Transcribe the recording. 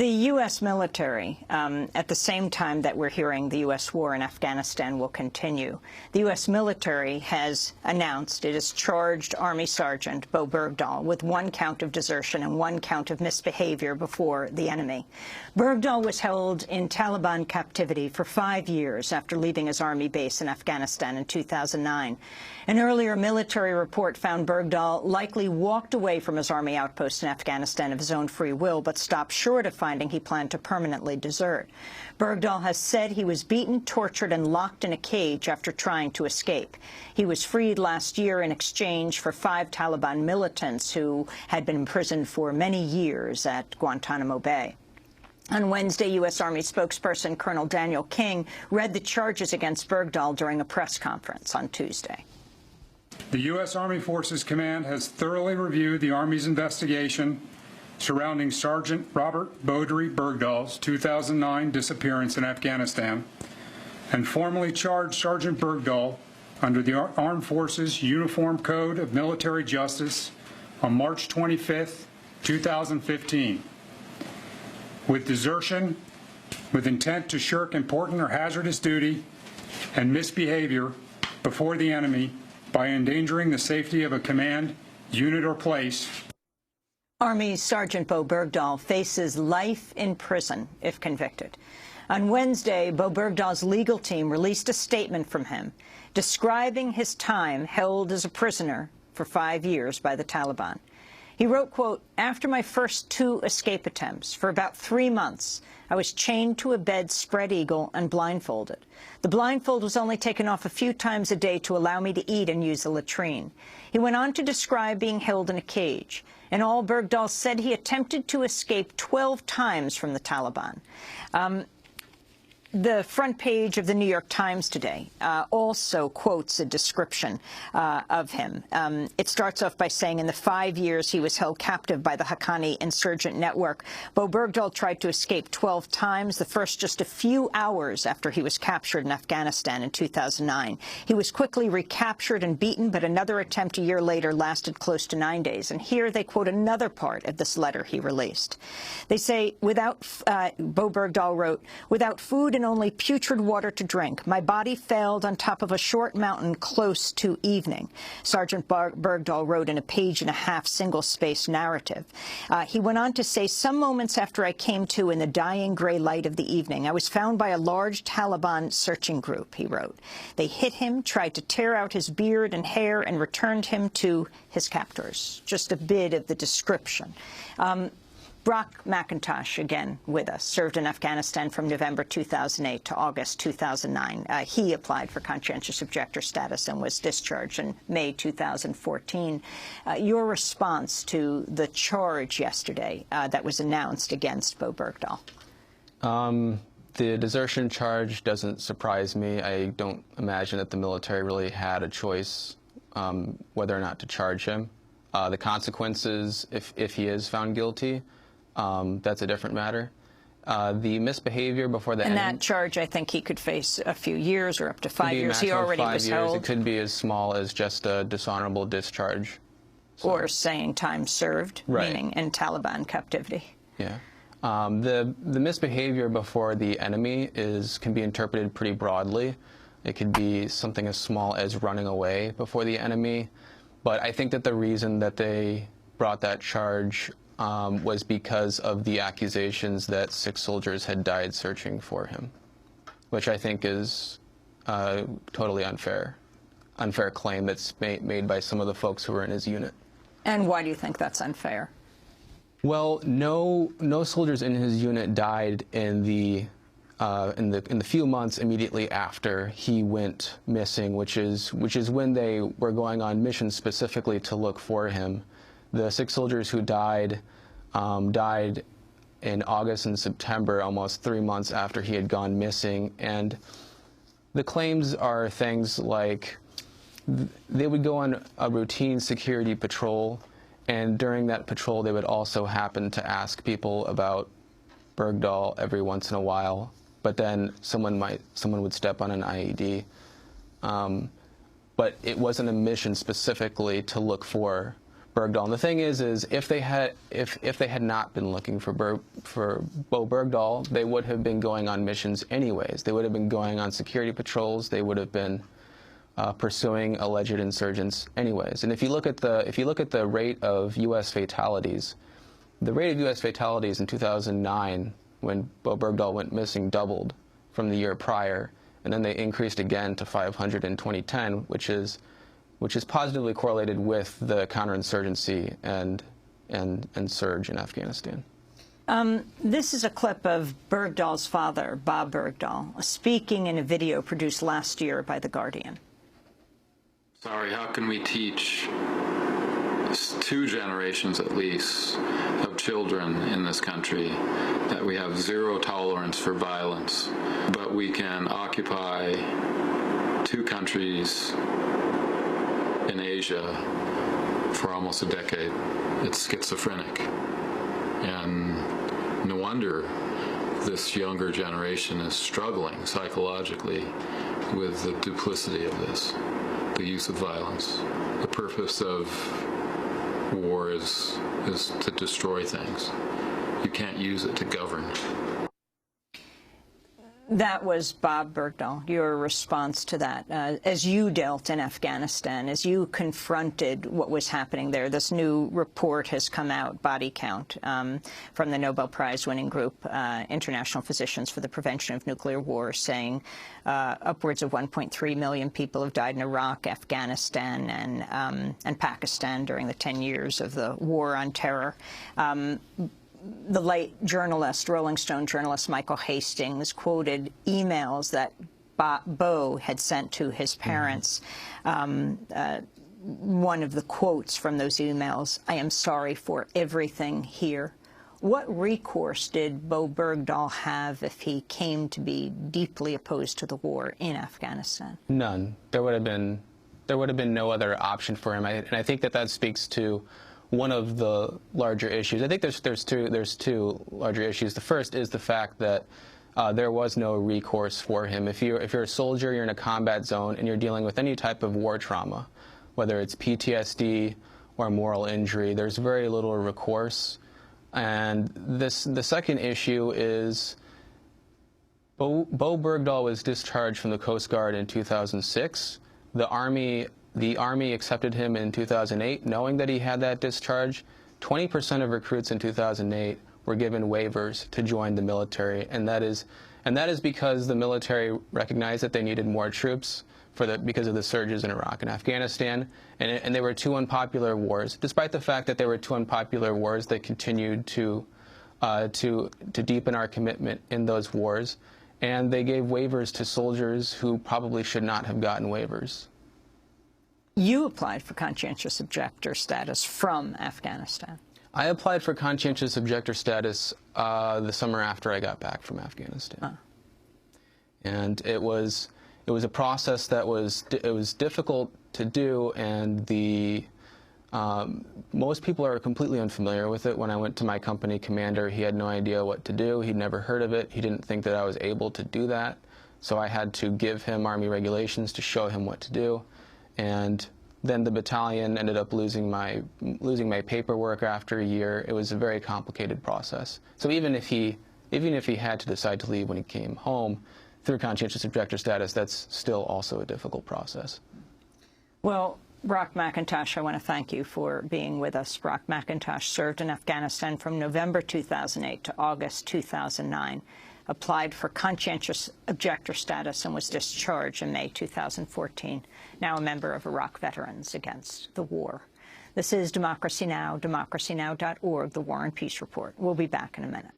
The U.S. military, at the same time that we're hearing the U.S. war in Afghanistan will continue, the U.S. military has announced it has charged Army Sergeant Bowe Bergdahl with 1 count of desertion and 1 count of misbehavior before the enemy. Bergdahl was held in Taliban captivity for 5 years after leaving his Army base in Afghanistan in 2009. An earlier military report found Bergdahl likely walked away from his Army outpost in Afghanistan of his own free will, but stopped short of finding he planned to permanently desert. Bergdahl has said he was beaten, tortured, and locked in a cage after trying to escape. He was freed last year in exchange for 5 Taliban militants who had been imprisoned for many years at Guantanamo Bay. On Wednesday, U.S. Army spokesperson Colonel Daniel King read the charges against Bergdahl during a press conference on Tuesday. The U.S. Army Forces Command has thoroughly reviewed the Army's investigation surrounding Sergeant Robert Bowe Bergdahl's 2009 disappearance in Afghanistan and formally charged Sergeant Bergdahl under the Armed Forces Uniform Code of Military Justice on March 25, 2015. With desertion, with intent to shirk important or hazardous duty, and misbehavior before the enemy by endangering the safety of a command, unit, or place. Army Sergeant Bowe Bergdahl faces life in prison if convicted. On Wednesday, Bowe Bergdahl's legal team released a statement from him describing his time held as a prisoner for 5 years by the Taliban. He wrote, quote, "After my first 2 escape attempts, for about 3 months, I was chained to a bed spread eagle and blindfolded. The blindfold was only taken off a few times a day to allow me to eat and use the latrine." He went on to describe being held in a cage. In all, Bergdahl said he attempted to escape 12 times from the Taliban. The front page of the New York Times today also quotes a description of him. It starts off by saying in the 5 years he was held captive by the Haqqani insurgent network, Bowe Bergdahl tried to escape 12 times, the first just a few hours after he was captured in Afghanistan in 2009. He was quickly recaptured and beaten, but another attempt a year later lasted close to 9 days. And here they quote another part of this letter he released. They say, Bowe Bergdahl wrote, "Without food and only putrid water to drink, my body failed on top of a short mountain close to evening." Sergeant Bergdahl wrote in a page-and-a-half single-space narrative. He went on to say, "Some moments after I came to in the dying gray light of the evening, I was found by a large Taliban searching group," he wrote. "They hit him, tried to tear out his beard and hair, and returned him to his captors." Just a bit of the description. Brock McIntosh, again with us, served in Afghanistan from November 2008 to August 2009. He applied for conscientious objector status and was discharged in May 2014. Your response to the charge yesterday that was announced against Bowe Bergdahl? The desertion charge doesn't surprise me. I don't imagine that the military really had a choice whether or not to charge him. The consequences, if he is found guilty, that's a different matter. The misbehavior before the and end. that charge, I think he could face a few years or up to 5 years. He already was held. It could be as small as just a dishonorable discharge. So. Or saying time served, right. Meaning in Taliban captivity. Yeah. The misbehavior before the enemy can be interpreted pretty broadly. It could be something as small as running away before the enemy. But I think that the reason that they brought that charge was because of the accusations that 6 soldiers had died searching for him, which I think is totally unfair claim that's made by some of the folks who were in his unit. And why do you think that's unfair? Well, no soldiers in his unit died in the few months immediately after he went missing, which is when they were going on missions specifically to look for him. The 6 soldiers who died died in August and September, almost 3 months after he had gone missing. And the claims are things like they would go on a routine security patrol, and during that patrol they would also happen to ask people about Bergdahl every once in a while. But then someone would step on an IED. But it wasn't a mission specifically to look for Bergdahl. And the thing is if they had not been looking for Bowe Bergdahl, they would have been going on missions anyways. They would have been going on security patrols. They would have been pursuing alleged insurgents anyways. And if you look at the rate of U.S. fatalities, the rate of U.S. fatalities in 2009, when Bowe Bergdahl went missing, doubled from the year prior, and then they increased again to 500 in 2010, which is positively correlated with the counterinsurgency and surge in Afghanistan. This is a clip of Bergdahl's father, Bowe Bergdahl, speaking in a video produced last year by The Guardian. Sorry, how can we teach 2 generations at least of children in this country that we have zero tolerance for violence, but we can occupy 2 countries in Asia for almost a decade? It's schizophrenic. And no wonder this younger generation is struggling psychologically with the duplicity of this, the use of violence. The purpose of war is to destroy things. You can't use it to govern. That was Bowe Bergdahl, your response to that. As you dealt in Afghanistan, as you confronted what was happening there, this new report has come out, Body Count, from the Nobel Prize-winning group, International Physicians for the Prevention of Nuclear War, saying upwards of 1.3 million people have died in Iraq, Afghanistan, and Pakistan during the 10 years of the war on terror. The late journalist, Rolling Stone journalist Michael Hastings, quoted emails that Bowe had sent to his parents. One of the quotes from those emails, "I am sorry for everything here." What recourse did Bowe Bergdahl have if he came to be deeply opposed to the war in Afghanistan? None. There would have been no other option for him, and I think that speaks to one of the larger issues. I think there's two larger issues. The first is the fact that there was no recourse for him. If you're a soldier, you're in a combat zone, and you're dealing with any type of war trauma, whether it's PTSD or moral injury, there's very little recourse. And the second issue is Bowe Bergdahl was discharged from the Coast Guard in 2006. The Army accepted him in 2008, knowing that he had that discharge. 20% of recruits in 2008 were given waivers to join the military, and that is because the military recognized that they needed more troops because of the surges in Iraq and Afghanistan, and they were 2 unpopular wars. Despite the fact that they were 2 unpopular wars, they continued to deepen our commitment in those wars, and they gave waivers to soldiers who probably should not have gotten waivers. You applied for conscientious objector status from Afghanistan. I applied for conscientious objector status the summer after I got back from Afghanistan. And it was a process that was difficult to do, and most people are completely unfamiliar with it. When I went to my company commander, he had no idea what to do. He'd never heard of it. He didn't think that I was able to do that. So I had to give him Army regulations to show him what to do. And then the battalion ended up losing my paperwork after a year. It was a very complicated process. So even if he had to decide to leave when he came home through conscientious objector status, that's still also a difficult process. Well, Brock McIntosh, I want to thank you for being with us. Brock McIntosh served in Afghanistan from November 2008 to August 2009. Applied for conscientious objector status and was discharged in May 2014, now a member of Iraq Veterans Against the War. This is Democracy Now!, democracynow.org, the War and Peace Report. We'll be back in a minute.